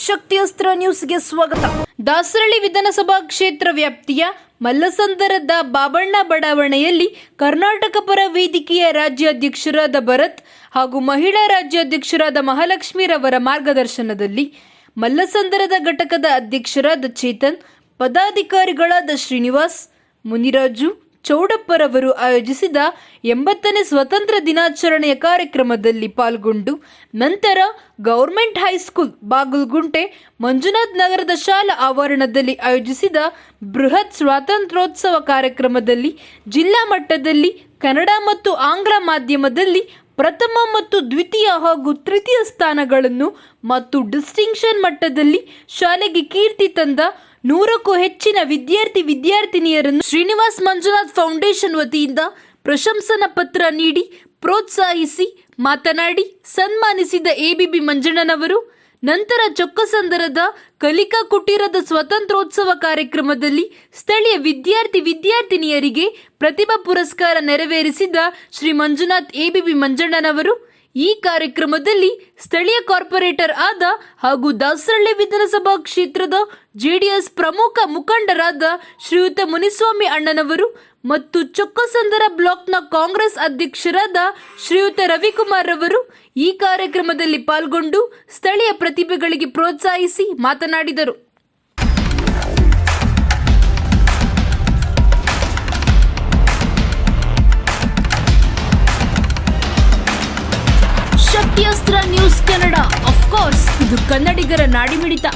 ಶಕ್ತಿಯಸ್ತ್ರ ನ್ಯೂಸ್ಗೆ ಸ್ವಾಗತ. ದಾಸರಳ್ಳಿ ವಿಧಾನಸಭಾ ಕ್ಷೇತ್ರ ವ್ಯಾಪ್ತಿಯ ಮಲ್ಲಸಂದರದ ಬಾಬಣ್ಣ ಬಡಾವಣೆಯಲ್ಲಿ ಕರ್ನಾಟಕ ಪರ ವೇದಿಕೆಯ ರಾಜ್ಯಾಧ್ಯಕ್ಷರಾದ ಭರತ್ ಹಾಗೂ ಮಹಿಳಾ ರಾಜ್ಯಾಧ್ಯಕ್ಷರಾದ ಮಹಾಲಕ್ಷ್ಮೀರವರ ಮಾರ್ಗದರ್ಶನದಲ್ಲಿ ಮಲ್ಲಸಂದರದ ಘಟಕದ ಅಧ್ಯಕ್ಷರಾದ ಚೇತನ್, ಪದಾಧಿಕಾರಿಗಳಾದ ಶ್ರೀನಿವಾಸ್, ಮುನಿರಾಜು, ಚೌಡಪ್ಪರವರು ಆಯೋಜಿಸಿದ 80ನೇ ಸ್ವಾತಂತ್ರ್ಯ ದಿನಾಚರಣೆಯ ಕಾರ್ಯಕ್ರಮದಲ್ಲಿ ಪಾಲ್ಗೊಂಡು ನಂತರ ಗೌರ್ಮೆಂಟ್ ಹೈಸ್ಕೂಲ್ ಬಾಗಲಗುಂಟೆ ಮಂಜುನಾಥ್ ನಗರದ ಶಾಲಾ ಆವರಣದಲ್ಲಿ ಆಯೋಜಿಸಿದ ಬೃಹತ್ ಸ್ವಾತಂತ್ರ್ಯೋತ್ಸವ ಕಾರ್ಯಕ್ರಮದಲ್ಲಿ ಜಿಲ್ಲಾ ಮಟ್ಟದಲ್ಲಿ ಕನ್ನಡ ಮತ್ತು ಆಂಗ್ಲ ಮಾಧ್ಯಮದಲ್ಲಿ ಪ್ರಥಮ ಮತ್ತು ದ್ವಿತೀಯ ಹಾಗೂ ತೃತೀಯ ಸ್ಥಾನಗಳನ್ನು ಮತ್ತು ಡಿಸ್ಟಿಂಕ್ಷನ್ ಮಟ್ಟದಲ್ಲಿ ಶಾಲೆಗೆ ಕೀರ್ತಿ ತಂದ 100ಕ್ಕೂ ಹೆಚ್ಚಿನ ವಿದ್ಯಾರ್ಥಿನಿಯರನ್ನು ಶ್ರೀನಿವಾಸ್ ಮಂಜುನಾಥ್ ಫೌಂಡೇಶನ್ ವತಿಯಿಂದ ಪ್ರಶಂಸನಾ ಪತ್ರ ನೀಡಿ ಪ್ರೋತ್ಸಾಹಿಸಿ ಮಾತನಾಡಿ ಸನ್ಮಾನಿಸಿದ ಎಬಿಬಿ ಮಂಜಣ್ಣನವರು. ನಂತರ ಚೊಕ್ಕಸಂದರದ ಕಲಿಕಾ ಕುಟೀರದ ಸ್ವಾತಂತ್ರ್ಯೋತ್ಸವ ಕಾರ್ಯಕ್ರಮದಲ್ಲಿ ಸ್ಥಳೀಯ ವಿದ್ಯಾರ್ಥಿನಿಯರಿಗೆ ಪ್ರತಿಭಾ ಪುರಸ್ಕಾರ ನೆರವೇರಿಸಿದ ಶ್ರೀ ಮಂಜುನಾಥ್ ಎಬಿಬಿ ಮಂಜಣ್ಣನವರು. ಈ ಕಾರ್ಯಕ್ರಮದಲ್ಲಿ ಸ್ಥಳೀಯ ಕಾರ್ಪೊರೇಟರ್ ಆದ ಹಾಗೂ ದಾಸರಳ್ಳಿ ವಿಧಾನಸಭಾ ಕ್ಷೇತ್ರದ ಜೆಡಿಎಸ್ ಪ್ರಮುಖ ಮುಖಂಡರಾದ ಶ್ರೀಯುತ ಮುನಿಸ್ವಾಮಿ ಅಣ್ಣನವರು ಮತ್ತು ಚೊಕ್ಕಸಂದರ ಬ್ಲಾಕ್ನ ಕಾಂಗ್ರೆಸ್ ಅಧ್ಯಕ್ಷರಾದ ಶ್ರೀಯುತ ರವಿಕುಮಾರ್ ಅವರು ಈ ಕಾರ್ಯಕ್ರಮದಲ್ಲಿ ಪಾಲ್ಗೊಂಡು ಸ್ಥಳೀಯ ಪ್ರತಿಭೆಗಳಿಗೆ ಪ್ರೋತ್ಸಾಹಿಸಿ ಮಾತನಾಡಿದರು. ಶಕ್ತಿಯಸ್ತ್ರ ನ್ಯೂಸ್ ಕನ್ನಡ, ಆಫ್ ಕೋರ್ಸ್ ಇದು ಕನ್ನಡಿಗರ ನಾಡಿಮಿಡಿತ.